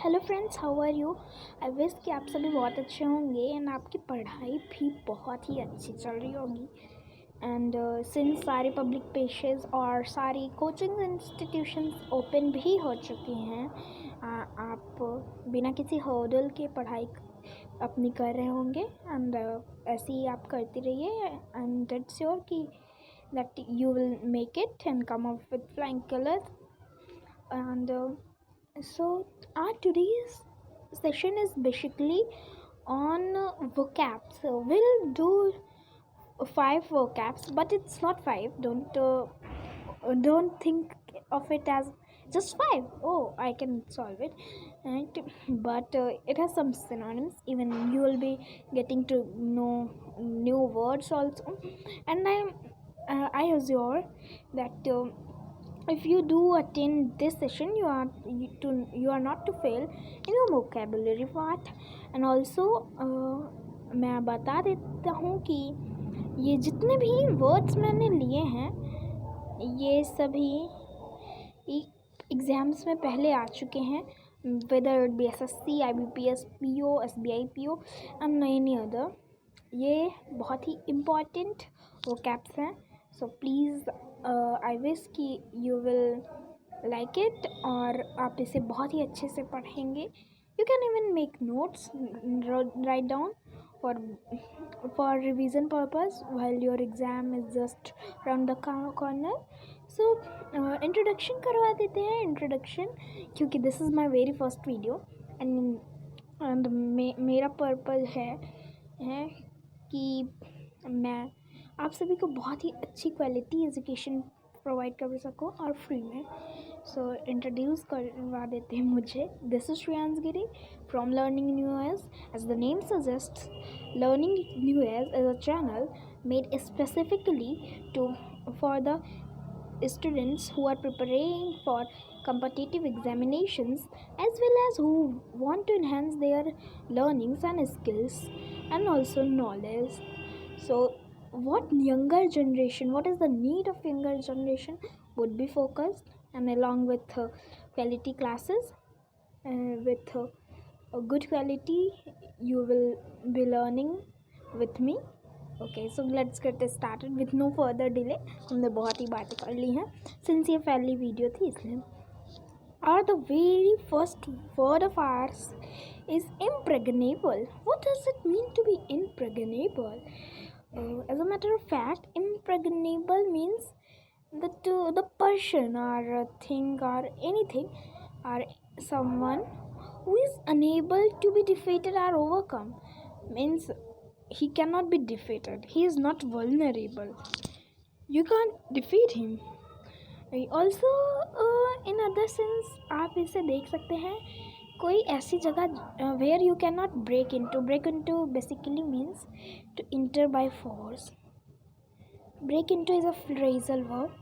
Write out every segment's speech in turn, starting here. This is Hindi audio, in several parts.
Hello friends, how are you. I wish कि आप सभी बहुत अच्छे होंगे एंड आपकी पढ़ाई भी बहुत ही अच्छी चल रही होगी। एंड सिंस सारे पब्लिक प्लेसेस और सारी कोचिंग इंस्टीट्यूशंस ओपन भी हो चुकी हैं, आप बिना किसी हर्डल के पढ़ाई अपनी कर रहे होंगे एंड ऐसे ही आप करते रहिए एंड डेट श्योर कि that you will make it and come up with flying colours. And so our today's session is basically on vocab. So we'll do 5 vocabs, but it's not 5. Don't think of it as just 5. Oh, I can solve it. Right? But it has some synonyms. Even you will be getting to know new words also. And I assure that if you do attend this session, you are not to fail in your vocabulary part. And also मैं बता देता हूँ कि ये जितने भी वर्ड्स मैंने लिए हैं ये सभी एग्ज़ाम्स में पहले आ चुके हैं, whether it be SSC, IBPS, PO, SBI PO and any other. ये बहुत ही इम्पॉर्टेंट vocabs हैं। सो प्लीज़ आई विश कि यू विल लाइक इट और आप इसे बहुत ही अच्छे से पढ़ेंगे। You can even make notes, write down for revision purpose while your exam is just around the corner. So introduction करवा देते हैं, इंट्रोडक्शन, क्योंकि this is my very first video and मेरा पर्पज़ है कि मैं आप सभी को बहुत ही अच्छी क्वालिटी एजुकेशन प्रोवाइड कर सकूँ और फ्री में। सो इंट्रोड्यूस करवा देते हैं मुझे। This is Shreyansh Giri from learning new age the name suggest. Learning new age is a channel made specifically for the students who are preparing for competitive examinations as well as who want to enhance their learnings and skills and also knowledge. So what is the need of younger generation would be focused, and along with quality classes with a good quality you will be learning with me. Okay, so let's get started with no further delay. हमने बहुत ही बातें कर ली हैं सिंस ये पहली वीडियो थी इसलिए। और the very first word of ours is impregnable. What does it mean to be impregnable? As a matter of fact, impregnable means that the person or a thing or anything or someone who is unable to be defeated or overcome. Means he cannot be defeated. He is not vulnerable. You can't defeat him. Also in other sense आप इसे देख सकते हैं कोई ऐसी जगह where you cannot break into. Break into basically means to enter by force. Break into is a phrasal verb.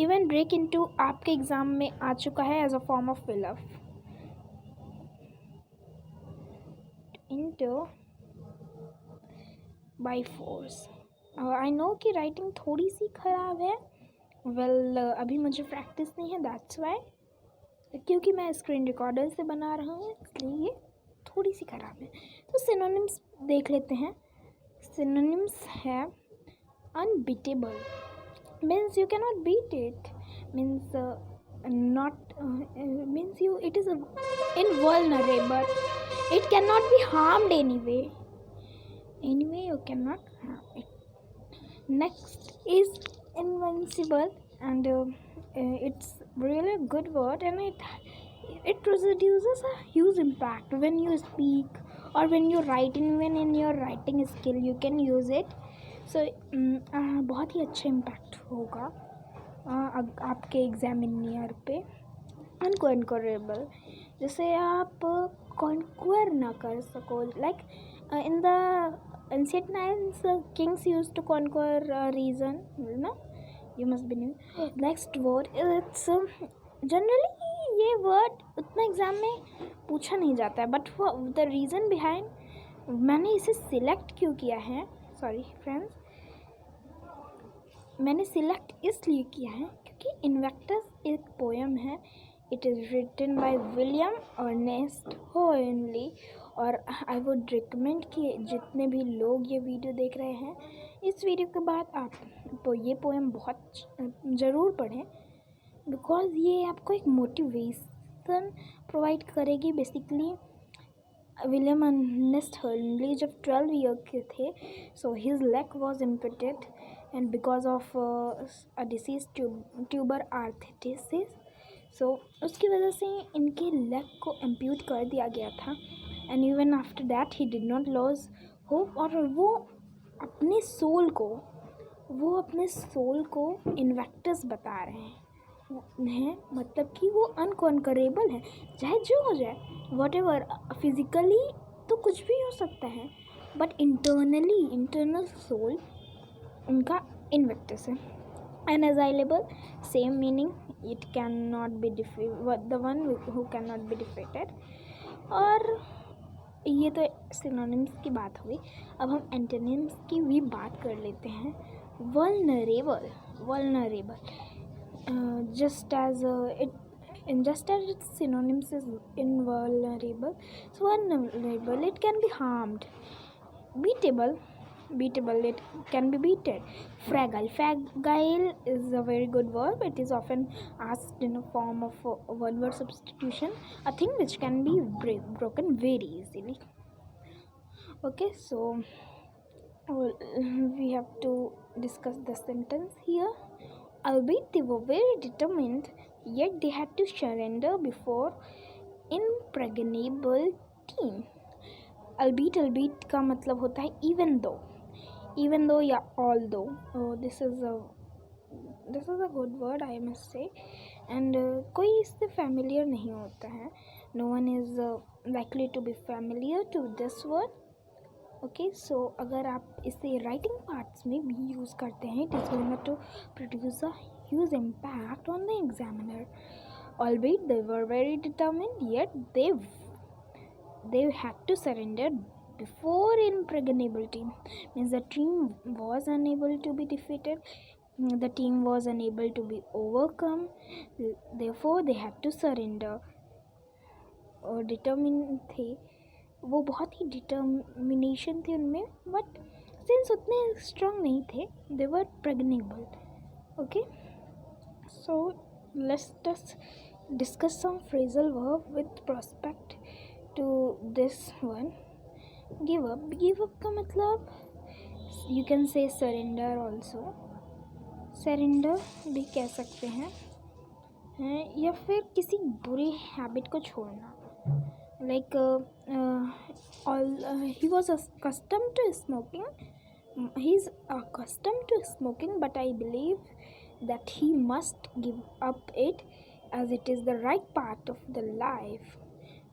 Even break into आपके एग्ज़ाम में आ चुका है as a form of fill up. Enter by force. I know कि राइटिंग थोड़ी सी ख़राब है। अभी मुझे प्रैक्टिस नहीं है, दैट्स वाई, क्योंकि मैं स्क्रीन रिकॉर्डर से बना रहा हूँ इसलिए ये थोड़ी सी ख़राब है। तो सिनोनिम्स देख लेते हैं। सिनोनिम्स है unbeatable, means you can not beat it, means not means you it is invulnerable, it can not be harmed anyway you cannot have it. Next is invincible, and it's really a good word, and it produces a huge impact when you speak or when you write. Even in your writing skill you can use it. So बहुत ही अच्छा इम्पैक्ट होगा आपके एग्जामिनियर पे। अनकॉन्करेबल, जैसे आप कॉन्क्वर ना कर सको, like in the ancient times kings used to conquer region, no, you must be new. Next word, it's generally ये word उतना एग्ज़ाम में पूछा नहीं जाता है, बट the reason behind मैंने इसे सिलेक्ट क्यों किया है, सॉरी फ्रेंड्स, मैंने सिलेक्ट इसलिए किया है क्योंकि इन्वेक्टस एक पोएम है It is written by William Ernest Henley. और आई वुड रिकमेंड कि जितने भी लोग ये वीडियो देख रहे हैं, इस वीडियो के बाद आप ये पोएम बहुत ज़रूर पढ़ें, बिकॉज ये आपको एक मोटिवेशन प्रोवाइड करेगी. बेसिकली विलियम अर्नेस्ट हर्नली जब 12 ईयर के थे, so his leg was amputated and because of a disease tuber arthritis. So उसकी वजह से इनके लेग को एम्प्यूट कर दिया गया था. And even after that he did not loss hope. और वो अपने सोल को इन्वेक्टर्स बता रहे हैं, मतलब कि वो अनकॉन्करेबल है, चाहे जो हो जाए, वॉट एवर. फिजिकली तो कुछ भी हो सकता है, बट इंटरनल सोल उनका इन्वेक्टर्स है. Unassailable, same meaning, it cannot be the one who cannot be defeated. और ये तो सिनोनिम्स की बात हुई. अब हम एंटोनिम्स की भी बात कर लेते हैं. vulnerable, just as its synonyms is invulnerable. So vulnerable, it can be harmed. Beatable, it can be beaten. Fragile is a very good verb. It is often asked in a form of one word substitution, a thing which can be broken very easily. Okay, so we have to discuss the sentence here. Albeit they were very determined, yet they had to surrender before impregnable team. albeit का मतलब होता है even though या although. This is a good word, I must say. And कोई इससे familiar नहीं होता है. No one is likely to be familiar to this word. Okay, so अगर आप इसे writing parts में भी use करते हैं, it is going to produce a huge impact on the examiner. Albeit they were very determined, yet they had to surrender before impregnable team. Means the team was unable to be defeated, the team was unable to be overcome, therefore they had to surrender. और डिटर्मिन थे, वो बहुत ही डिटर्मिनेशन थी उनमें, बट सिंस उतने स्ट्रॉन्ग नहीं थे, they were pregnable. Okay, so let's just discuss some phrasal verb with prospect to this one. Give up का मतलब you can say surrender also. Surrender भी कह सकते हैं, या फिर किसी बुरी हैबिट को छोड़ना. Like he was accustomed to smoking. He's accustomed to smoking, but I believe that he must give up it as it is the right part of the life.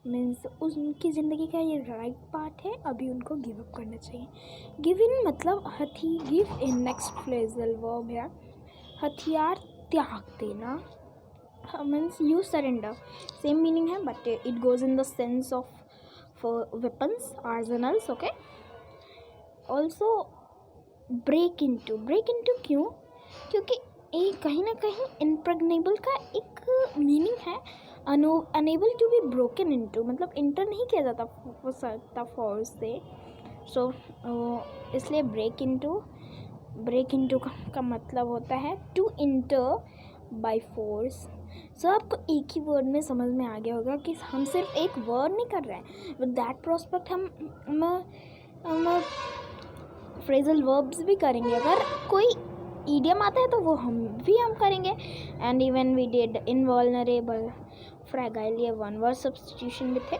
Means उनकी ज़िंदगी का ये राइट पार्ट है, अभी उनको गिव अप करना चाहिए. गिव इन मतलब give in next phrasal verb है, हथियार त्याग देना. Means you surrender, same meaning है, but it goes in the sense of weapons, arsenals. Okay, also break into क्यों? क्योंकि कहीं ना कहीं इम्प्रेग्नेबल का एक मीनिंग है unable to be broken into, मतलब इंटर नहीं किया जाता वो सकता फोर्स से. सो इसलिए ब्रेक इनटू का मतलब होता है टू इंटर बाय फोर्स. सो आपको एक ही वर्ड में समझ में आ गया होगा कि हम सिर्फ एक वर्ड नहीं कर रहे हैं. विद दैट प्रोस्पेक्ट हम फ्रेजल वर्ब्स भी करेंगे. अगर कोई ईडियम आता है तो वो हम करेंगे. And even we did invulnerable, fragile, ये वन वर्ड सब्स्टिट्यूशन भी थे.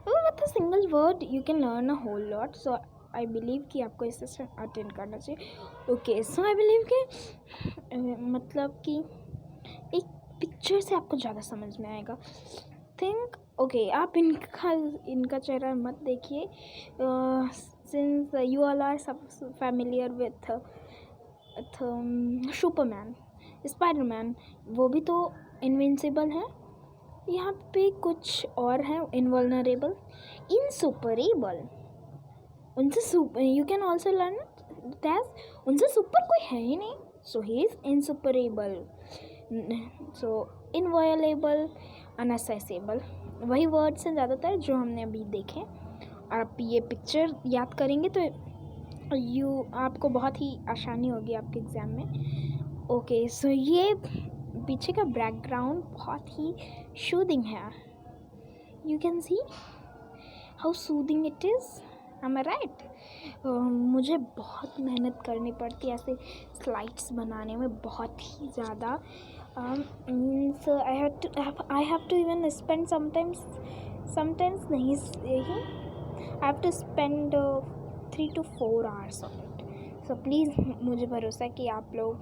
With a single word you can learn a whole lot. So I believe कि आपको इससे अटेंड करना चाहिए. ओके, सो आई बिलीव कि मतलब कि एक पिक्चर से आपको ज़्यादा समझ में आएगा. थिंक ओके, आप इनका चेहरा मत देखिए, since you all are familiar with superman, spiderman, वो भी तो इनविंसिबल है. यहाँ पे कुछ और है, इनवल्नरेबल, इनसुपरेबल. उनसे you can also learn that उनसे सुपर कोई है ही नहीं, सो ही इज़ इनसुपरेबल. सो इनवायलेबल, अनअसेसेबल, वही वर्ड्स हैं ज़्यादातर जो हमने अभी देखे। और आप ये पिक्चर याद करेंगे तो आपको बहुत ही आसानी होगी आपके एग्ज़ाम में। ओके, सो ये पीछे का बैकग्राउंड बहुत ही सूदिंग है। You can see how soothing it is, am I right? मुझे बहुत मेहनत करनी पड़ती है ऐसे स्लाइड्स बनाने में, बहुत ही ज़्यादा। So I have to even spend sometimes नहीं, I have to spend 3 to 4 hours on it. So please मुझे भरोसा है कि आप लोग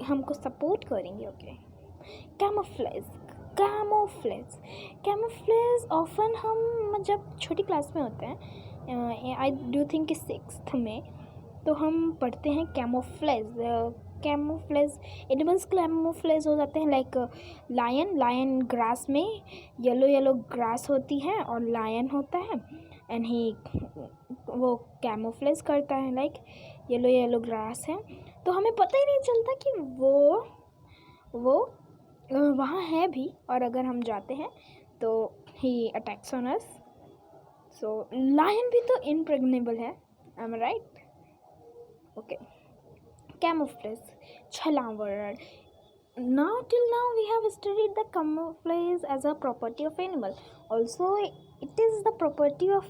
हमको सपोर्ट करेंगे। ओके, कैमोफ्लेज ऑफन हम जब छोटी क्लास में होते हैं, आई डू थिंक 6th में, तो हम पढ़ते हैं कैमोफ्लेज। एनिमल्स कैमोफ्लेज हो जाते हैं, लाइक लायन ग्रास में येलो ग्रास होती है और लायन होता है, एंड वो कैमोफ्लेज करता है, लाइक येलो ग्रास है, तो हमें पता ही नहीं चलता कि वो वहाँ है भी, और अगर हम जाते हैं तो ही attacks on us. So lion भी तो इम्प्रेग्नेबल है, I am right? Okay, camouflage, छलावरण। Now till now we have studied the camouflage as a property of animal. Also it is the property of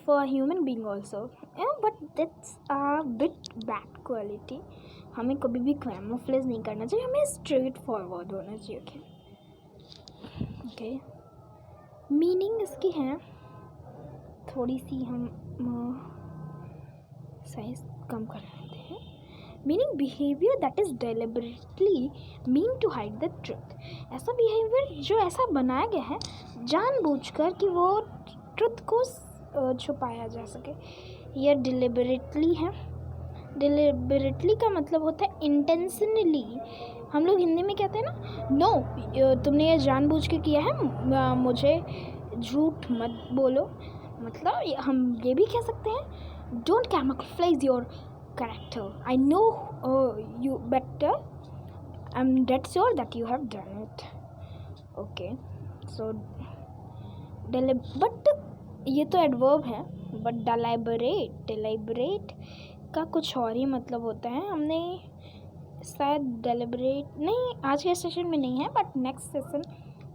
for a human being also. Yeah, but that's a bit bad quality. हमें कभी भी camouflage नहीं करना चाहिए, हमें straight forward होना चाहिए। ओके, मीनिंग इसकी है, थोड़ी सी हम साइज कम कर लेते हैं। Meaning behaviour that is deliberately mean to hide the truth. ऐसा बिहेवियर जो ऐसा बनाया गया है जानबूझकर कि वो ट्रुथ को छुपाया जा सके। यह डिलिबरेटली है। डिलिबरेटली का मतलब होता है इंटेंशनली। हम लोग हिंदी में कहते हैं ना, नो तुमने ये जानबूझ के किया है, मुझे झूठ मत बोलो। मतलब हम ये भी कह सकते हैं, don't camouflage your character. I know you better. I'm dead sure that you have done it. Okay, so but ये तो एडवर्ब है, बट deliberate का कुछ और ही मतलब होता है। हमने शायद deliberate नहीं, आज के सेशन में नहीं है, बट नेक्स्ट सेशन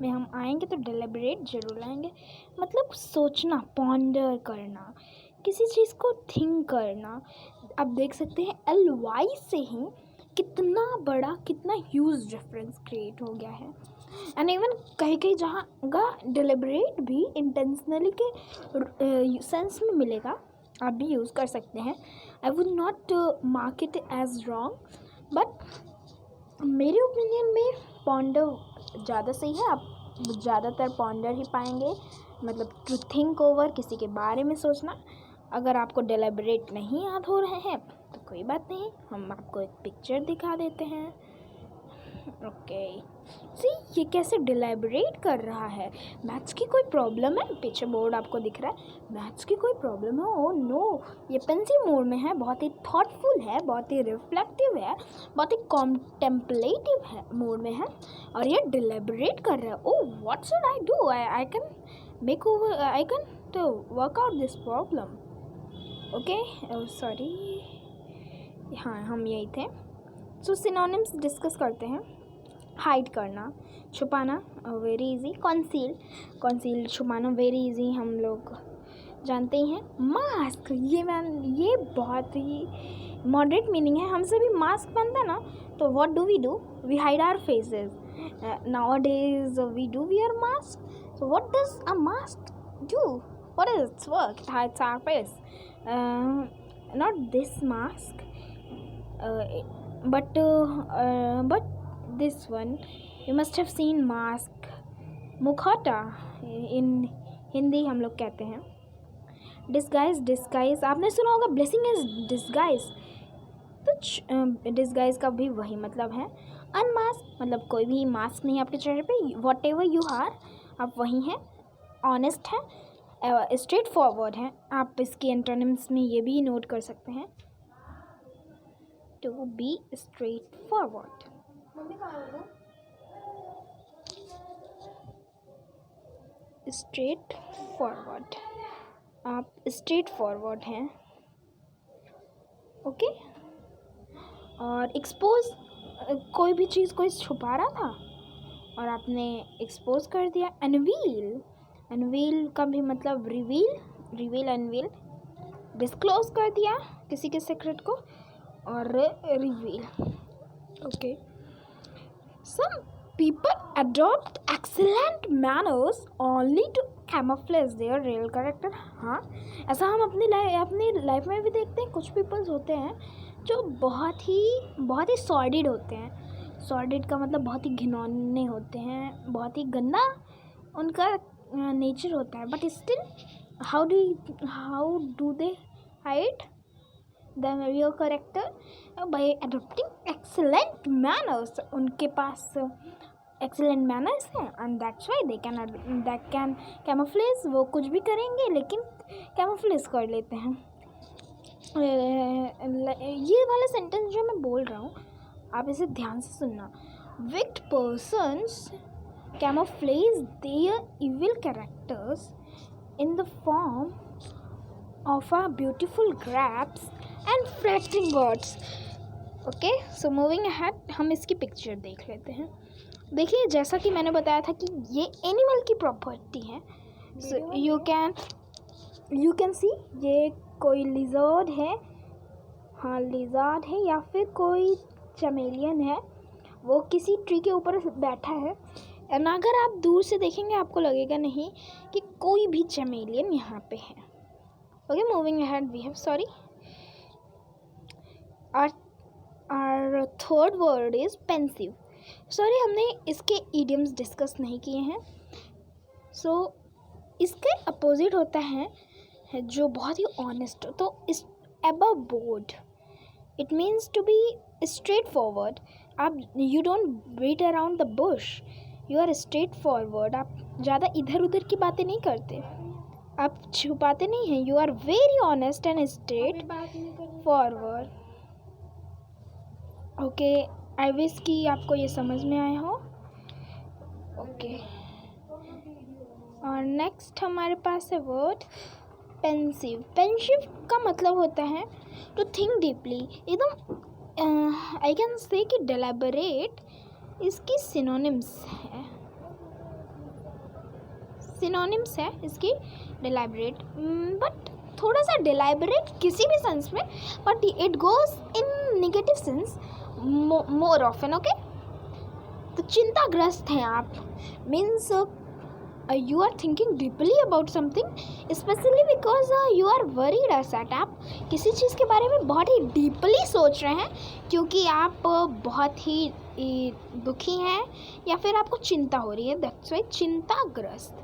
में हम आएंगे तो deliberate जरूर लाएंगे। मतलब सोचना, पॉन्डर करना, किसी चीज़ को थिंक करना। आप देख सकते हैं LY से ही कितना ह्यूज डिफरेंस क्रिएट हो गया है। एंड इवन कहीं जहाँ डिलिबरेट भी इंटेंशनली के सेंस में मिलेगा, आप भी यूज़ कर सकते हैं। I would not mark it as wrong, but मेरे ओपिनियन में पॉन्डर ज़्यादा सही है। आप ज़्यादातर पॉन्डर ही पाएंगे, मतलब टू थिंक ओवर, किसी के बारे में सोचना। अगर आपको डेलिबरेट नहीं याद हो रहे हैं तो कोई बात नहीं, हम आपको एक पिक्चर दिखा देते हैं। ओके, सी ये कैसे डेलिबरेट कर रहा है। मैथ्स की कोई प्रॉब्लम है? पीछे बोर्ड आपको दिख रहा है, मैथ्स की कोई प्रॉब्लम है? ओह नो, ये पेंसिल मोड में है, बहुत ही थॉटफुल है, बहुत ही रिफ्लेक्टिव है, बहुत ही कॉन्टेम्पलेटिव है मोड में है, और ये डेलिबरेट कर रहा है। Oh what should I do? I can make over, I can to work out this problem. Okay, sorry, हाँ हम यही थे। सो सिनोनिम्स डिस्कस करते हैं। हाइड करना, छुपाना, वेरी इजी। कंसील छुपाना, वेरी इजी, हम लोग जानते ही हैं। मास्क, ये बहुत ही मॉडरेट मीनिंग है। हम सभी मास्क पहनते हैं ना, तो what do? We hide our faces. Nowadays we do wear mask. So what does a mask do? What is its work? It hides our face. Not this mask, but this one. You must have seen mask. मुखौटा in हिंदी हम लोग कहते हैं। डिस्गाइज आपने सुना होगा, ब्लेसिंग इज डिस्गाइज। तो डिस्गाइज का भी वही मतलब है। अनमास्क मतलब कोई भी मास्क नहीं आपके चेहरे पे। वॉट एवर यू आर, आप वही हैं। ऑनेस्ट है, स्ट्रेट फॉरवर्ड है। आप इसके एंटोनिम्स में ये भी नोट कर सकते हैं, to be straight forward. Straight forward, आप स्ट्रेट फॉरवर्ड हैं, ओके। और एक्सपोज, कोई भी चीज़ कोई छुपा रहा था और आपने एक्सपोज कर दिया। अनवील, अनवील का भी मतलब रिवील, रिवील अनवील, डिस्क्लोज कर दिया किसी के सीक्रेट को, और reveal, okay. Some people adopt excellent manners only to camouflage their real character. हाँ, ऐसा हम अपनी लाइफ में भी देखते हैं। कुछ पीपल्स होते हैं जो बहुत ही सॉर्डिड होते हैं। सॉर्डिड का मतलब बहुत ही घिनौने होते हैं, बहुत ही गंदा उनका नेचर होता है, but still how do they hide the real character bye adopting excellent manners. उनके पास एक्सीलेंट मैनर्स हैं and that's why they can camouflage. वो कुछ भी करेंगे लेकिन कैमोफ्लेज कर लेते हैं। ये वाला सेंटेंस जो मैं बोल रहा हूँ आप इसे ध्यान से सुनना। Wicked persons camouflage their evil characters in the form of a beautiful grapes and flattering words. Okay, so moving ahead, हम इसकी पिक्चर देख लेते हैं। देखिए, जैसा कि मैंने बताया था कि ये एनिमल की प्रॉपर्टी है। सो यू कैन सी, ये कोई लिजर्ड है, हाँ लिजर्ड है, या फिर कोई चमेलियन है। वो किसी ट्री के ऊपर बैठा है एंड अगर आप दूर से देखेंगे आपको लगेगा नहीं कि कोई भी चमेलियन यहाँ पे है। Okay, moving ahead, we have our third word is pensive. Sorry, हमने इसके idioms डिस्कस नहीं किए हैं। So इसके अपोजिट होता है जो बहुत ही ऑनेस्ट हो। तो इस above board, it means to be straightforward. आप you don't beat around the bush, you are straightforward. आप ज़्यादा इधर उधर की बातें नहीं करते, आप छुपाते नहीं हैं। You are very honest and straight forward. Okay, I wish कि आपको ये समझ में आया हो। ओके, और नेक्स्ट हमारे पास है वर्ड पेंसिव। पेंसिव का मतलब होता है टू थिंक डीपली, एकदम आई कैन से कि डेलिबरेट इसकी सिनोनिम्स है, सिनोनिम्स है इसकी डेलिबरेट, बट थोड़ा सा डेलिबरेट किसी भी सेंस में, but it goes in negative sense more often. Okay, तो चिंताग्रस्त हैं आप, means you are thinking deeply about something, specially because you are worried at. आप किसी चीज़ के बारे में बहुत ही डीपली सोच रहे हैं क्योंकि आप बहुत ही दुखी हैं या फिर आपको चिंता हो रही है, दैट्स वाई चिंताग्रस्त।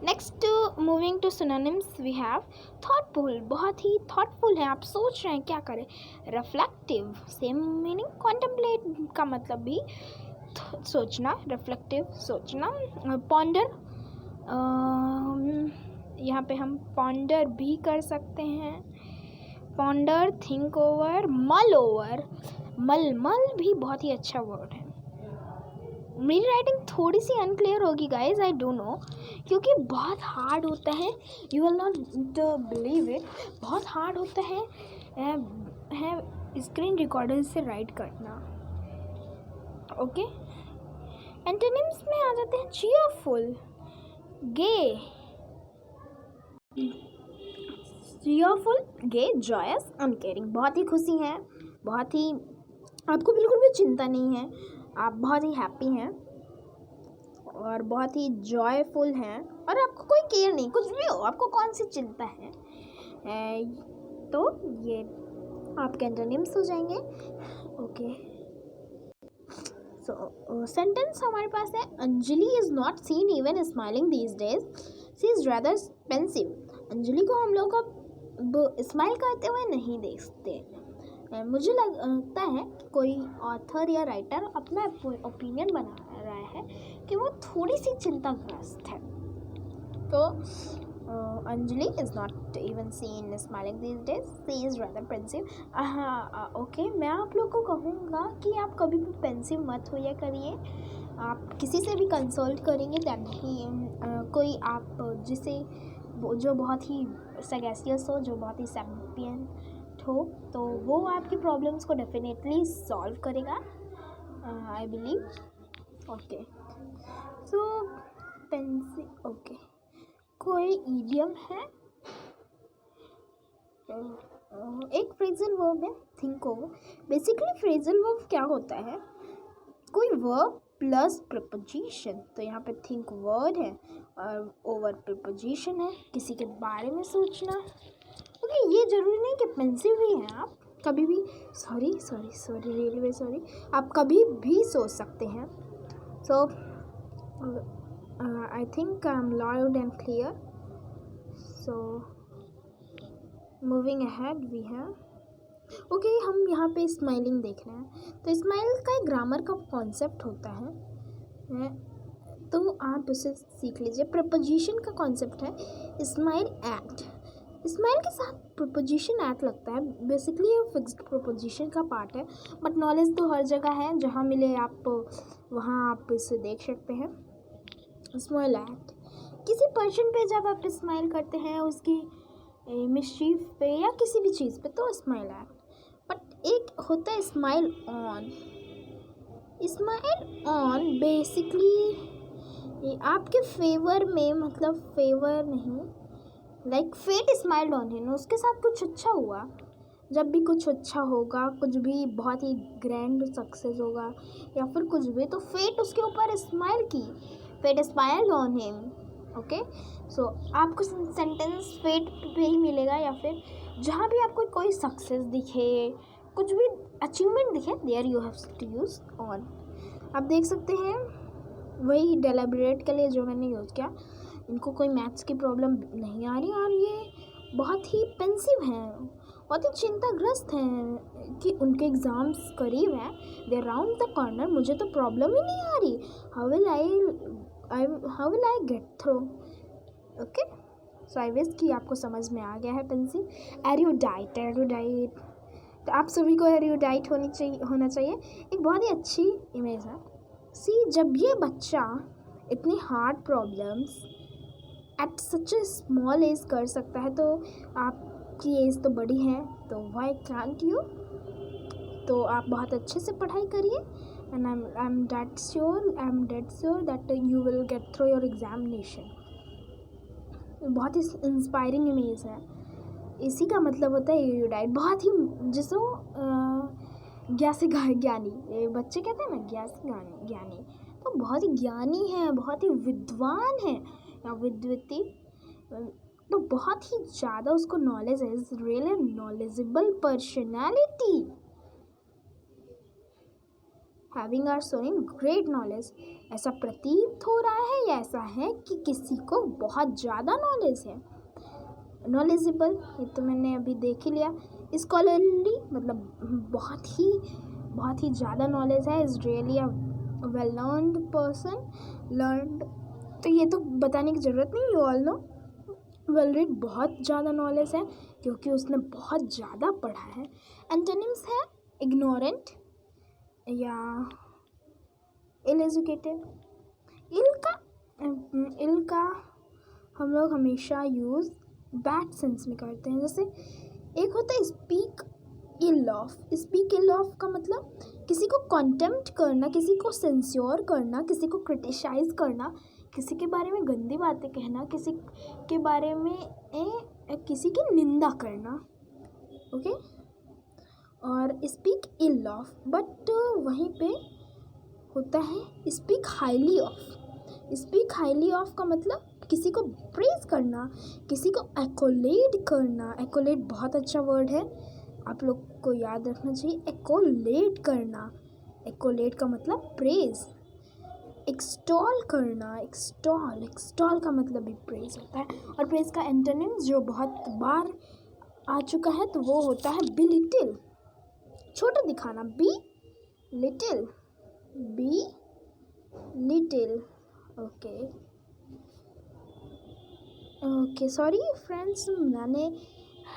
Next moving to synonyms we have thoughtful, बहुत ही थॉटफुल है, आप सोच रहे हैं क्या करें। रिफ्लेक्टिव, सेम मीनिंग, कॉन्टेम्पलेट का मतलब भी सोचना, रिफ्लेक्टिव सोचना। पॉन्डर, यहाँ पे हम पॉन्डर भी कर सकते हैं, पॉन्डर, थिंक ओवर, मल ओवर, मल भी बहुत ही अच्छा वर्ड है। मेरी राइटिंग थोड़ी सी अनक्लियर होगी गाइज, आई डोंट नो, क्योंकि बहुत हार्ड होता है, you will not believe it, बहुत हार्ड होता है स्क्रीन रिकॉर्डर से राइट करना। ओके, एंटोनिम्स में आ जाते हैं चीयरफुल, गे, चीयरफुल, गे, जॉयस, अनकेयरिंग, बहुत ही खुशी हैं, बहुत ही आपको बिल्कुल भी चिंता नहीं है, आप बहुत ही हैप्पी हैं और बहुत ही जॉयफुल हैं और आपको कोई केयर नहीं, कुछ भी हो आपको कौन सी चिंता है। तो ये आपके एंटोनिम्स हो जाएंगे। ओके, सो सेंटेंस हमारे पास है, Anjali is not seen even smiling these days, she is rather pensive. Anjali को हम लोग अब स्माइल करते हुए नहीं देखते। मुझे लगता है कि कोई ऑथर या राइटर अपना ओपिनियन बना रहा है कि वो थोड़ी सी चिंताग्रस्त है। तो Anjali is not even seen smiling these days, she is rather pensive. Okay, मैं आप लोग को कहूँगा कि आप कभी भी पेंसिव मत होया करिए। आप किसी से भी कंसल्ट करेंगे दैट ही कोई आप जिसे जो बहुत ही सगेसियस हो, जो बहुत ही सैम्पियंट हो, तो वो आपकी प्रॉब्लम्स को डेफिनेटली सॉल्व करेगा, I believe. Okay, so pencil. Okay, कोई ईडियम है, एक फ्रेजल वर्ब है, think over. Basically phrasal verb क्या होता है, कोई वर्ब प्लस प्रिपोजिशन। तो यहाँ पे थिंक वर्ड है और ओवर प्रिपोजिशन है, किसी के बारे में सोचना। ओके, ये जरूरी नहीं कि पेंसिव ही है, आप कभी भी सॉरी आप कभी भी सोच सकते हैं। So I think I am loud and clear. So moving ahead we have okay, हम यहाँ पे स्माइलिंग देख रहे हैं। तो स्माइल का एक ग्रामर का कॉन्सेप्ट होता है, तो आप उसे सीख लीजिए। प्रपोजिशन का कॉन्सेप्ट है स्माइल एट। स्माइल के साथ प्रपोजिशन एट लगता है, बेसिकली ये फिक्स्ड प्रपोजिशन का पार्ट है, बट नॉलेज तो हर जगह है, जहाँ मिले आप वहाँ आप इसे देख सकते हैं। स्माइल एट, किसी पर्सन पे जब आप स्माइल करते हैं, उसकी मिस्चीफ पे या किसी भी चीज़ पे, तो स्माइल एट। बट एक होता है smile on. Smile on basically आपके फेवर में, मतलब फेवर नहीं, like fate smiled on him, उसके साथ कुछ अच्छा हुआ। जब भी कुछ अच्छा होगा, कुछ भी बहुत ही ग्रैंड सक्सेस होगा या फिर कुछ भी, तो फेट उसके ऊपर स्माइल की, fate smiled on him. Okay, so आपको सेंटेंस फेट पे ही मिलेगा, या फिर जहाँ भी आपको कोई सक्सेस दिखे, कुछ भी अचीवमेंट दिखे, there you have to use on. आप देख सकते हैं वही डेलिब्रेट के लिए जो मैंने यूज़ किया, इनको कोई मैथ्स की प्रॉब्लम नहीं आ रही और ये बहुत ही पेंसिव हैं, बहुत ही चिंताग्रस्त हैं कि उनके एग्ज़ाम्स करीब हैं, दे राउंड द कॉर्नर, मुझे तो प्रॉब्लम ही नहीं आ रही, how will I get through. Okay, so I wish कि आपको समझ में आ गया है पेंसिव। एरुडाइट, तो आप सभी को एरुडाइट होना चाहिए। एक बहुत ही अच्छी इमेज है। सी, जब ये बच्चा इतनी hard problems at such a small age कर सकता है, तो आपकी एज तो बड़ी है, तो व्हाई कांट यू। तो आप बहुत अच्छे से पढ़ाई करिए, and I am dead sure that you will get through your examination. बहुत ही इंस्पायरिंग इमेज है। इसी का मतलब होता है एरुडाइट, बहुत ही जिसको ज्ञानी बच्चे कहते हैं ना, ज्ञानी, तो बहुत ही ज्ञानी है, बहुत ही विद्वान है या विद्वती, तो बहुत ही ज़्यादा उसको नॉलेज है, is really knowledgeable personality, having or showing great knowledge. ऐसा प्रतीत हो रहा है या ऐसा है कि किसी को बहुत ज़्यादा नॉलेज है, नॉलेजेबल, ये तो मैंने अभी देख ही लिया। स्कॉलरली मतलब बहुत ही ज़्यादा नॉलेज है, is really a well learned person, learned, तो ये तो बताने की ज़रूरत नहीं, you all know. Well read, बहुत ज़्यादा नॉलेज है क्योंकि उसने बहुत ज़्यादा पढ़ा है। एंटोनिम्स है इग्नोरेंट या इल एजुकेटेड। इल का हम लोग हमेशा यूज़ बैड सेंस में करते हैं, जैसे एक होता है speak ill of. Speak ill of का मतलब किसी को कॉन्टेम्प्ट करना, किसी को सेंस्योर करना, किसी को क्रिटिसाइज़ करना, किसी के बारे में गंदी बातें कहना, किसी के बारे में किसी की निंदा करना। ओके, और स्पीक इल ऑफ, बट वहीं पे होता है speak highly of. Speak highly of का मतलब किसी को प्रेज करना, किसी को एक्कोलेड करना। एक्कोलेड बहुत अच्छा वर्ड है, आप लोग को याद रखना चाहिए, एक्कोलेड करना। एक्कोलेड का मतलब प्रेज। एक्सटॉल करना, एक्सटॉल का मतलब भी प्रेज होता है, और प्रेज का एंटोनिम्स जो बहुत बार आ चुका है, तो वो होता है बिलिटिल, छोटा दिखाना, be little. Okay, sorry friends, मैंने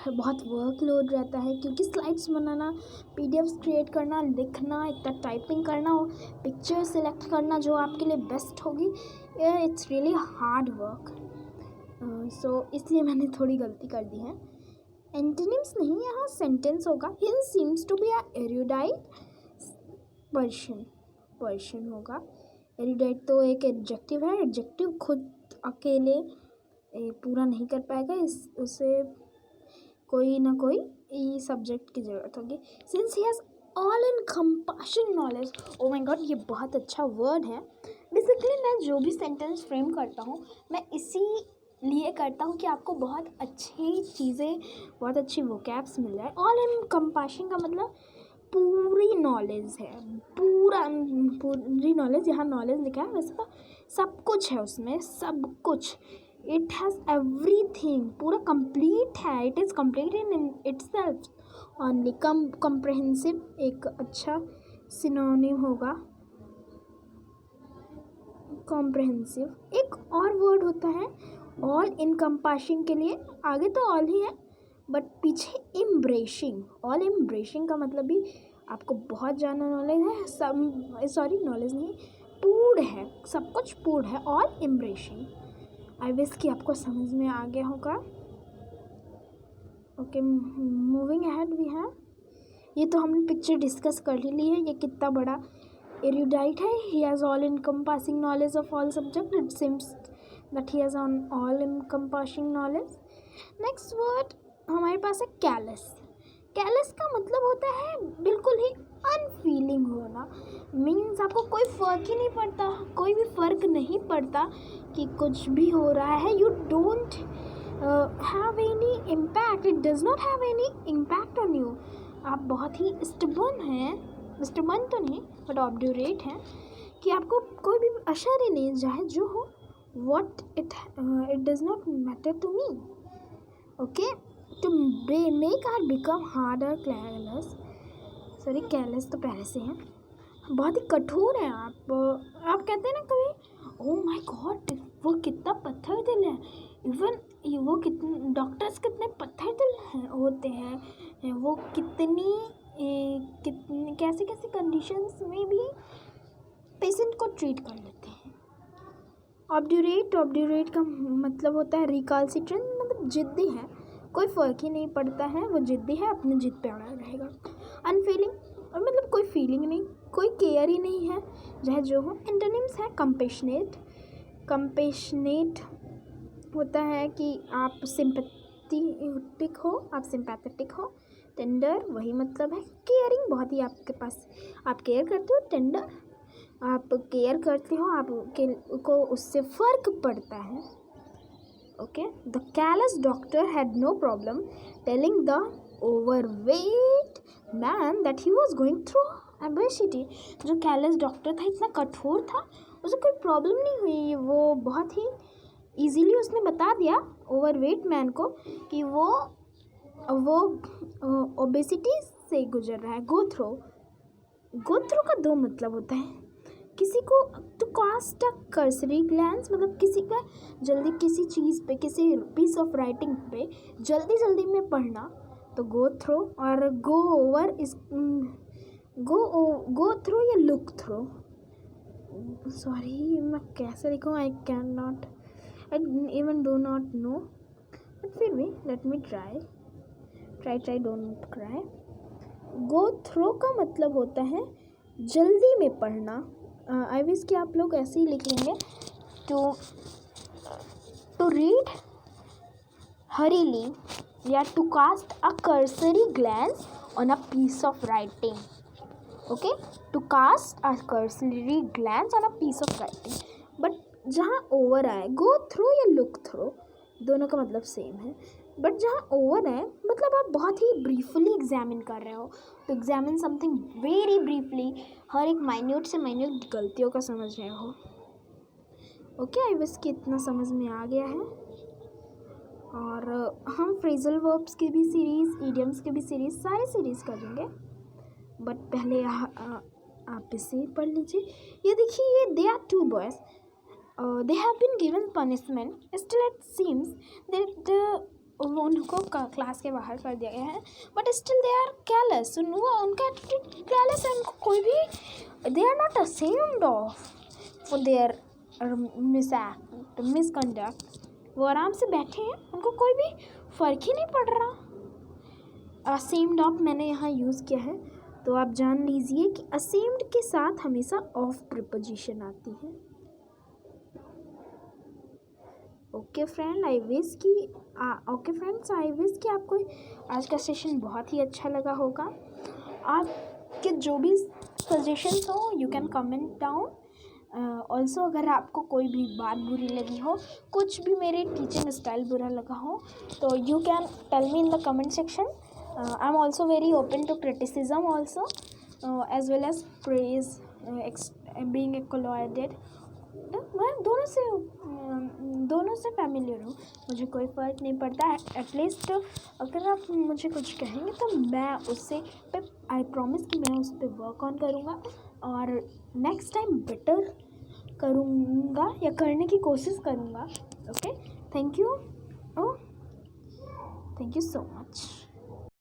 बहुत वर्कलोड रहता है क्योंकि स्लाइड्स बनाना, पीडीएफ्स क्रिएट करना, लिखना, इतना टाइपिंग करना, पिक्चर सेलेक्ट करना जो आपके लिए बेस्ट होगी, इट्स रियली हार्ड वर्क। सो इसलिए मैंने थोड़ी गलती कर दी है। एंटोनिम्स नहीं, यहाँ सेंटेंस होगा। He seems to be a erudite person होगा। एरुडाइट तो एक एडजेक्टिव है, एडजेक्टिव खुद अकेले पूरा नहीं कर पाएगा, उसे कोई ना कोई सब्जेक्ट की ज़रूरत होगी। Since he has all in compassion knowledge, oh my god, ये बहुत अच्छा वर्ड है। बेसिकली मैं जो भी सेंटेंस फ्रेम करता हूँ मैं इसी लिए करता हूँ कि आपको बहुत अच्छी चीज़ें, बहुत अच्छी वोकैब्स मिल जाए। ऑल इन कंपाशन का मतलब पूरी नॉलेज है, पूरी नॉलेज। यहाँ नॉलेज लिखा है, वैसे तो सब कुछ है उसमें, सब कुछ। इट हैज़ एवरीथिंग, पूरा कंप्लीट है। It is complete in itself only. Comprehensive एक अच्छा सिनोनिम होगा, कॉम्प्रहेंसिव। एक और वर्ड होता है ऑल इनकम्पासिंग के लिए, आगे तो ऑल ही है बट पीछे एम्ब्रेसिंग। ऑल एम्ब्रेसिंग का मतलब भी आपको बहुत ज़्यादा नॉलेज है, नॉलेज नहीं, पूर्ण है, सब कुछ पूर्ण है। ऑल एम्ब्रेसिंग, आई विश कि आपको समझ में आ गया होगा। Okay, moving ahead we have, ये तो हमने पिक्चर डिस्कस कर ही ली है। ये कितना बड़ा एरुडाइट है। ही has all encompassing knowledge of all subject. It seems that he has on all encompassing knowledge. Next word हमारे पास है कैलस। कैलस का मतलब होता है बिल्कुल ही अनफीलिंग होना। मीन्स आपको कोई फ़र्क ही नहीं पड़ता, कोई भी फ़र्क नहीं पड़ता कि कुछ भी हो रहा है। You don't have any impact, it does not have any impact on you. आप बहुत ही स्टबर्न हैं, स्टबर्न तो नहीं बट ऑब्ड्यूरेट हैं कि आपको कोई भी असर ही नहीं, चाहे जो हो, what it does not matter to me. Okay, to make our become harder careless, sorry careless तो पहले से है, बहुत ही कठोर है आप कहते हैं ना कभी, ओ माय गॉड वो कितना पत्थर दिल है। इवन वो कितने डॉक्टर्स कितने पत्थर दिल होते हैं, वो कितनी कैसे कैसे कंडीशंस में भी पेशेंट को ट्रीट कर लेते हैं। ऑब्ड्यूरेट का मतलब होता है रिकाल्सिट्रेंट, मतलब जिद्दी है, कोई फ़र्क ही नहीं पड़ता है, वो जिद्दी है, अपनी जिद पे अड़ा रहेगा। अनफीलिंग, और मतलब कोई फीलिंग नहीं, कोई केयर ही नहीं है, चाहे जो हो। एंटोनिम्स है कंपेशनेट होता है कि आप सिंपैथेटिक हो, आप सिंपैथेटिक हो। टेंडर, वही मतलब है केयरिंग, बहुत ही आपके पास, आप केयर करते हो। टेंडर, आप केयर करते हो, आपको उससे फ़र्क पड़ता है। Okay, the callous doctor had no problem telling the overweight man that he was going through obesity. जो कैलस डॉक्टर था इतना कठोर था, उसे कोई प्रॉब्लम नहीं हुई, वो बहुत ही ईजीली उसने बता दिया ओवरवेट मैन को कि वो ओबेसिटी से गुजर रहा है। गो थ्रू का दो मतलब होता है, किसी को to cast a cursory glance, मतलब किसी का जल्दी किसी चीज़ पे, किसी पीस ऑफ राइटिंग पे जल्दी में पढ़ना, तो गो थ्रू। और गो ओवर इस गो थ्रू या लुक थ्रू, सॉरी मैं कैसे लिखूँ, I can not, I even do not know, but फिर भी let me try don't cry. Go through का मतलब होता है जल्दी में पढ़ना। आई विश कि आप लोग ऐसे ही लिखेंगे, टू रीड हरीली या to cast a cursory glance on a piece of writing. Okay, to cast a cursory glance on a piece of writing. But जहाँ ओवर आए, गो थ्रू या लुक थ्रू दोनों का मतलब सेम है, बट जहाँ ओवर है मतलब आप बहुत ही ब्रीफली एग्जामिन कर रहे हो, तो एग्जामिन समथिंग वेरी ब्रीफली, हर एक माइन्यूट से माइन्यूट गलतियों का समझ रहे हो। ओके, आई विश कि इतना समझ में आ गया है। और हम फ्रेजल वर्ब्स की भी सीरीज़, ईडियम्स की भी सीरीज़, सारी सीरीज़ करेंगे, बट पहले आप इसे पढ़ लीजिए। ये देखिए, they are two boys, they have been given punishment, still it seems that उनको क्लास के बाहर कर दिया गया है, but still they are careless. उनका केयरलेस है, उनको कोई भी, they are not ashamed of for their misconduct. वो आराम से बैठे हैं, उनको कोई भी फ़र्क ही नहीं पड़ रहा। असेम्ड ऑफ मैंने यहाँ यूज़ किया है, तो आप जान लीजिए कि असेम्ड के साथ हमेशा ऑफ प्रीपोजिशन आती है। ओके फ्रेंड्स, आई विश कि आपको आज का सेशन बहुत ही अच्छा लगा होगा। आपके जो भी सजेशंस हो you can comment down. Also अगर आपको कोई भी बात बुरी लगी हो, कुछ भी मेरे टीचिंग स्टाइल बुरा लगा हो, तो you can tell me in the comment section. I am also very open to criticism also as well as praise being applauded. मैं दोनों से फैमिलियर हूँ, मुझे कोई फ़र्क नहीं पड़ता। एटलीस्ट अगर आप मुझे कुछ कहेंगे तो मैं उससे पे आई प्रॉमिस कि मैं उस पर वर्क ऑन करूँगा और नेक्स्ट टाइम बेटर करूँगा या करने की कोशिश करूँगा। Okay, thank you so much.